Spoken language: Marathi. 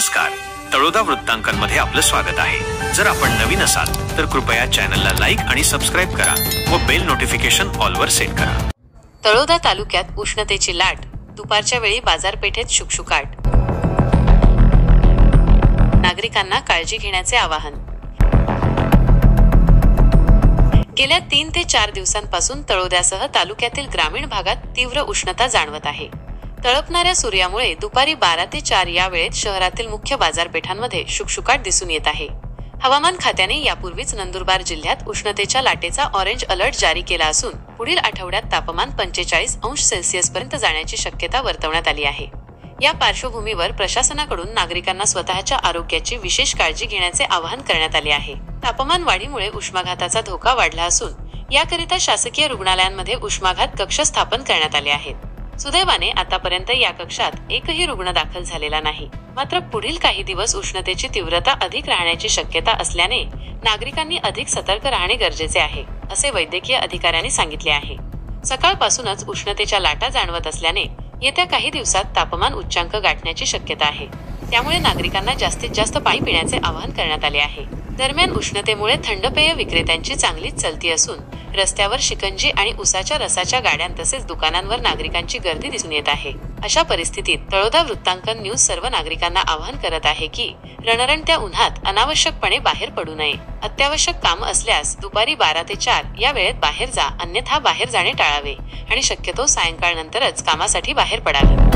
नमस्कार, तळोदा वृत्तांकनमध्ये आपलं स्वागत आहे। जर आपण नवीन असाल तर कृपया चॅनलला लाईक आणि सबस्क्राइब करा व बेल नोटिफिकेशन ऑल वर सेट करा। तळोदा तालुक्यात उष्णतेची लाट, दुपारच्या वेळी बाजारपेठेत शुकशुकाट। नागरिकांना काळजी घेण्याचे आवाहन। गेल्या 3 ते 4 दिवसांपासून तळोद्यासह तालुक्यातील ग्रामीण भागात तीव्र उष्णता जाणवत आहे। तळपणाऱ्या सूर्यामुळे दुपारी 12 ते 4 या वेळेत शहरातील मुख्य बाजारपेठांमध्ये शुकशुकाट दिसून येत आहे। हवामान खात्याने यापूर्वीच नंदुरबार जिल्ह्यात उष्णतेच्या लाटेचा ऑरेंज अलर्ट जारी केला असून पुढील आठवड्यात तापमान 45°C पर्यंत जाण्याची शक्यता वर्तवण्यात आली आहे। या पार्श्वभूमीवर प्रशासनाकडून नागरिकांना स्वतःच्या आरोग्याची विशेष काळजी घेण्याचे आवाहन करण्यात आले आहे। तापमान वाढीमुळे उष्माघाताचा धोका वाढला असून याकरिता शासकीय रुग्णालयांमध्ये उष्माघात कक्ष स्थापन करण्यात आले आहेत। सुदैवाने आतापर्यंत या कक्षात एकही रुग्ण दाखल झालेला नाही। मात्र पुढील काही दिवस उष्णतेची तीव्रता अधिक राहण्याची शक्यता असल्याने नागरिकांनी अधिक सतर्क राहणे गरजेचे आहे, असे वैद्यकीय अधिकाऱ्यांनी सांगितले आहे। सकाळपासूनच उष्णतेच्या लाटा जाणवत असल्याने येत्या काही दिवसात तापमान उच्चांक गाठण्याची शक्यता आहे। त्यामुळे नागरिकांना जास्तीत जास्त पाणी पिण्याचे आवाहन करण्यात आले आहे। दरम्यान उष्णतेमुळे थंड पेय विक्रेत्यांची चांगलीच चलती असून रस्त्यावर शिकंजी आणि उसाच्या रसाच्या गाड्यां तसेच दुकानांवर नागरिकांची गर्दी दिसून येत आहे। अशा परिस्थितीत तळोदा वृत्तांकन न्यूज सर्व नागरिकांना आवाहन करत आहे की रणरणत्या उन्हात अनावश्यकपणे बाहेर पडू नये। अत्यावश्यक काम असल्यास दुपारी 12 ते 4 या वेळेत बाहेर जा, अन्यथा बाहेर जाणे टाळावे आणि शक्यतो सायंकाळनंतरच कामासाठी बाहेर पडावे।